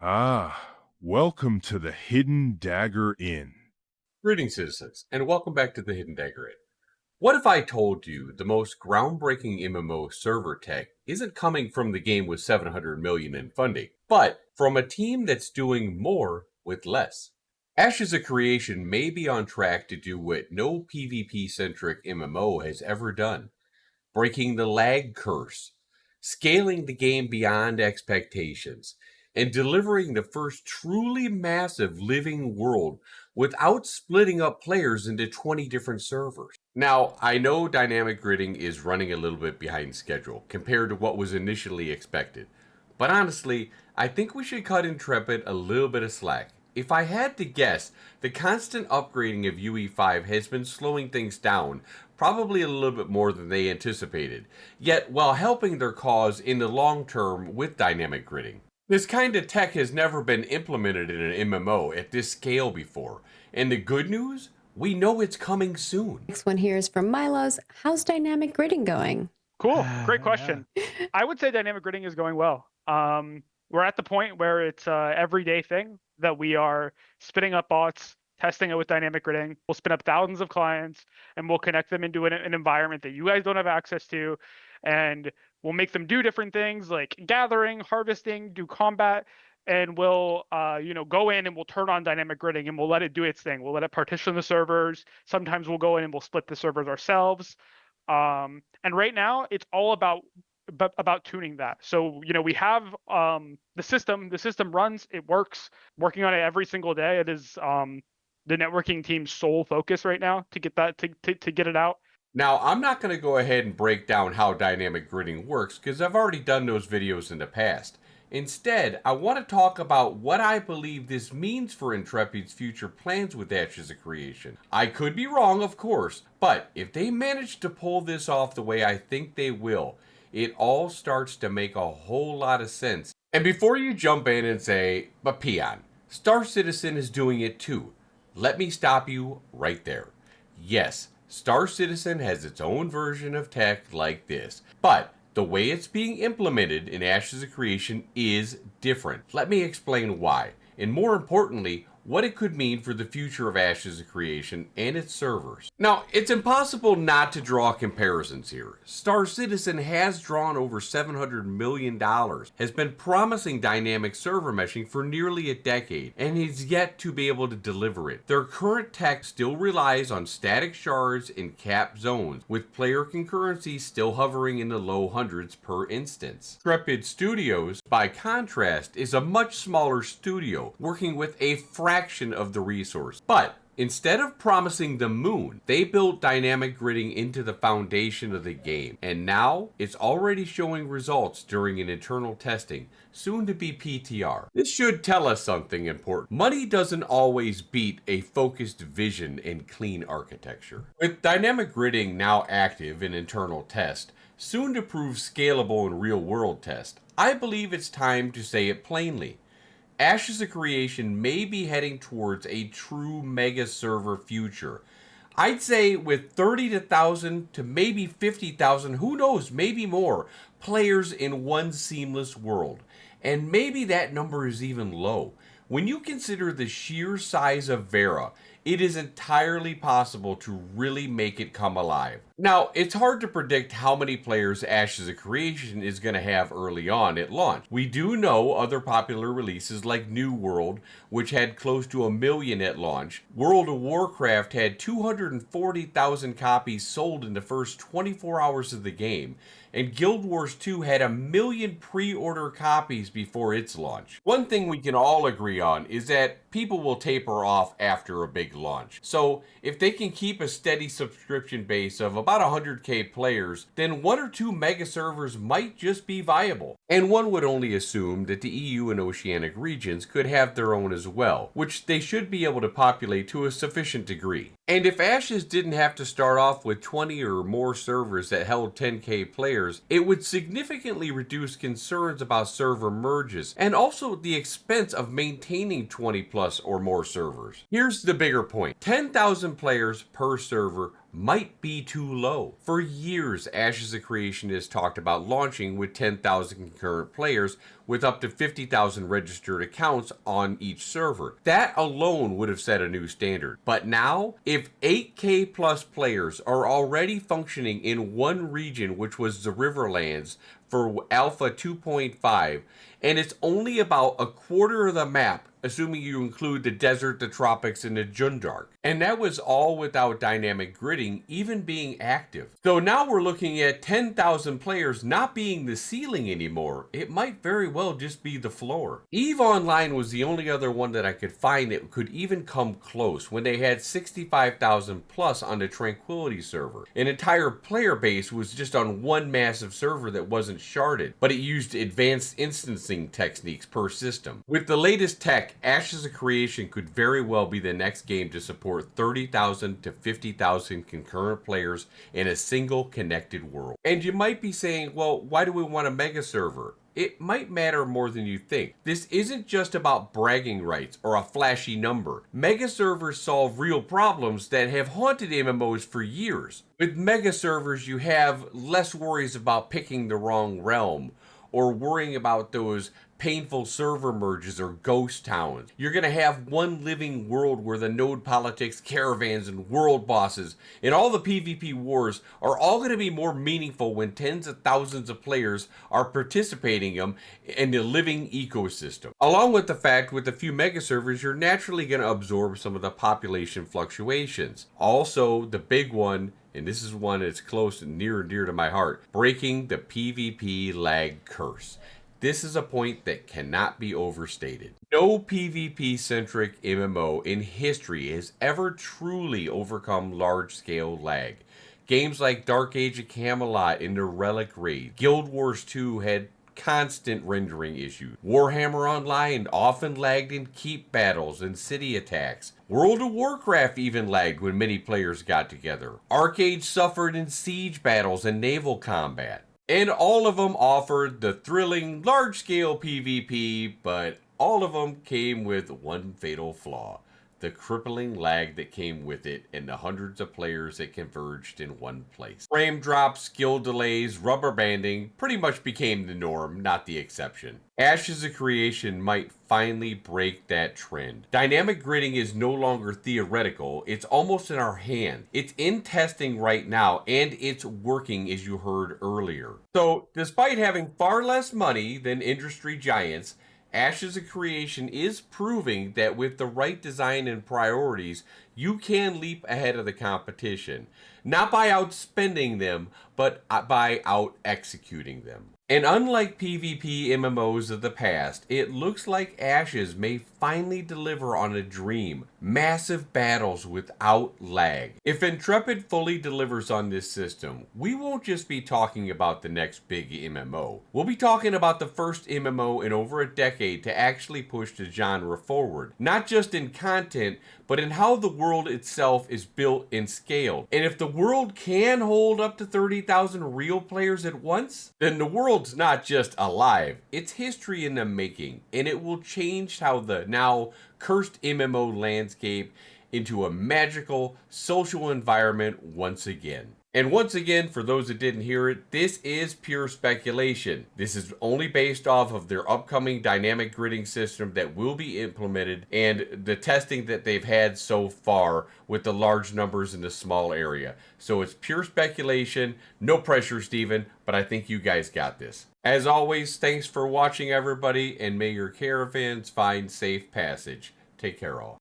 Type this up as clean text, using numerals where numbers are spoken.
Welcome to the Hidden Dagger Inn. Greetings, citizens, and welcome back to the Hidden Dagger Inn. What if I told you the most groundbreaking MMO server tech isn't coming from the game with 700 million in funding, but from a team that's doing more with less? Ashes of Creation may be on track to do what no PvP-centric MMO has ever done, breaking the lag curse, scaling the game beyond expectations, and delivering the first truly massive living world without splitting up players into 20 different servers. Now, I know dynamic gridding is running a little bit behind schedule compared to what was initially expected, but honestly, I think we should cut Intrepid a little bit of slack. If I had to guess, the constant upgrading of UE5 has been slowing things down, probably a little bit more than they anticipated, yet while helping their cause in the long term with dynamic gridding. This kind of tech has never been implemented in an MMO at this scale before, and the good news? We know it's coming soon. Next one here is from Milo's. How's dynamic gridding going? Cool. Great question. I would say dynamic gridding is going well. We're at the point where it's an everyday thing that we are spinning up bots, testing it with dynamic gridding. We'll spin up thousands of clients and we'll connect them into an environment that you guys don't have access to. And we'll make them do different things like gathering, harvesting, do combat. And we'll, go in and we'll turn on dynamic gridding and we'll let it do its thing. We'll let it partition the servers. Sometimes we'll go in and we'll split the servers ourselves. And right now it's all about tuning that. So, we have the system runs, it works, working on it every single day. It is the networking team's sole focus right now to get that to get it out. Now, I'm not going to go ahead and break down how dynamic gridding works because I've already done those videos in the past. Instead, I want to talk about what I believe this means for Intrepid's future plans with Ashes of Creation. I could be wrong, of course, but if they manage to pull this off the way I think they will, it all starts to make a whole lot of sense. And before you jump in and say, but Peon, Star Citizen is doing it too, let me stop you right there. Yes, Star Citizen has its own version of tech like this, but the way it's being implemented in Ashes of Creation is different. Let me explain why, and more importantly, what it could mean for the future of Ashes of Creation and its servers. Now, it's impossible not to draw comparisons here. Star Citizen has drawn over $700 million, has been promising dynamic server meshing for nearly a decade, and is yet to be able to deliver it. Their current tech still relies on static shards in capped zones, with player concurrency still hovering in the low hundreds per instance. Intrepid Studios, by contrast, is a much smaller studio, working with a fraction of the resource. But instead of promising the moon, they built dynamic gridding into the foundation of the game. And now it's already showing results during an internal testing, soon to be PTR. This should tell us something important. Money doesn't always beat a focused vision and clean architecture. With dynamic gridding now active in internal test, soon to prove scalable in real world test, I believe it's time to say it plainly. Ashes of Creation may be heading towards a true mega server future. I'd say with 30,000 to maybe 50,000, who knows, maybe more, players in one seamless world. And maybe that number is even low. When you consider the sheer size of Vera, it is entirely possible to really make it come alive. Now, it's hard to predict how many players Ashes of Creation is going to have early on at launch. We do know other popular releases like New World, which had close to 1 million at launch. World of Warcraft had 240,000 copies sold in the first 24 hours of the game, and Guild Wars 2 had 1 million pre-order copies before its launch. One thing we can all agree on is that people will taper off after a big launch. So if they can keep a steady subscription base of about 100k players, then 1 or 2 mega servers might just be viable. And one would only assume that the EU and Oceanic regions could have their own as well, which they should be able to populate to a sufficient degree. And if Ashes didn't have to start off with 20 or more servers that held 10k players, it would significantly reduce concerns about server merges and also the expense of maintaining 20 plus or more servers. Here's the bigger point. 10,000 players per server might be too low. For years, Ashes of Creation has talked about launching with 10,000 concurrent players with up to 50,000 registered accounts on each server. That alone would have set a new standard. But now, if 8K plus players are already functioning in one region, which was the Riverlands, for Alpha 2.5, and it's only about a quarter of the map, assuming you include the desert, the tropics, and the Jundark. And that was all without dynamic gridding even being active. So now we're looking at 10,000 players not being the ceiling anymore. It might very well just be the floor. EVE Online was the only other one that I could find that could even come close when they had 65,000 plus on the Tranquility server. An entire player base was just on one massive server that wasn't sharded, but it used advanced instancing techniques per system. With the latest tech, Ashes of Creation could very well be the next game to support 30,000 to 50,000 concurrent players in a single connected world. And you might be saying, well, why do we want a mega server? It might matter more than you think. This isn't just about bragging rights or a flashy number. Mega servers solve real problems that have haunted MMOs for years. With mega servers, you have less worries about picking the wrong realm or worrying about those painful server merges or ghost towns. You're going to have one living world where the node politics, caravans, and world bosses and all the PvP wars are all going to be more meaningful when tens of thousands of players are participating in the living ecosystem. Along with the fact, with a few mega servers, you're naturally going to absorb some of the population fluctuations. Also, the big one, and this is one that's close and near and dear to my heart, breaking the PvP lag curse. This is a point that cannot be overstated. No PvP-centric MMO in history has ever truly overcome large-scale lag. Games like Dark Age of Camelot and the Relic Raid, Guild Wars 2 had constant rendering issues. Warhammer Online often lagged in keep battles and city attacks. World of Warcraft even lagged when many players got together. Arcade suffered in siege battles and naval combat. And all of them offered the thrilling large-scale PvP, but all of them came with one fatal flaw: the crippling lag that came with it and the hundreds of players that converged in one place. Frame drops, skill delays, rubber banding pretty much became the norm, not the exception. Ashes of Creation might finally break that trend. Dynamic gridding is no longer theoretical, it's almost in our hand. It's in testing right now, and it's working, as you heard earlier. So, despite having far less money than industry giants, Ashes of Creation is proving that with the right design and priorities, you can leap ahead of the competition. Not by outspending them, but by out-executing them. And unlike PvP MMOs of the past, it looks like Ashes may finally deliver on a dream: massive battles without lag. If Intrepid fully delivers on this system, we won't just be talking about the next big MMO. We'll be talking about the first MMO in over a decade to actually push the genre forward. Not just in content, but in how the world itself is built and scaled. And if the world can hold up to 30,000 real players at once, then the world's not just alive, it's history in the making, and it will change how the now cursed MMO landscape into a magical social environment once again. And once again, for those that didn't hear it, this is pure speculation. This is only based off of their upcoming dynamic gridding system that will be implemented and the testing that they've had so far with the large numbers in the small area. So it's pure speculation. No pressure, Steven, but I think you guys got this. As always, thanks for watching, everybody, and may your caravans find safe passage. Take care, all.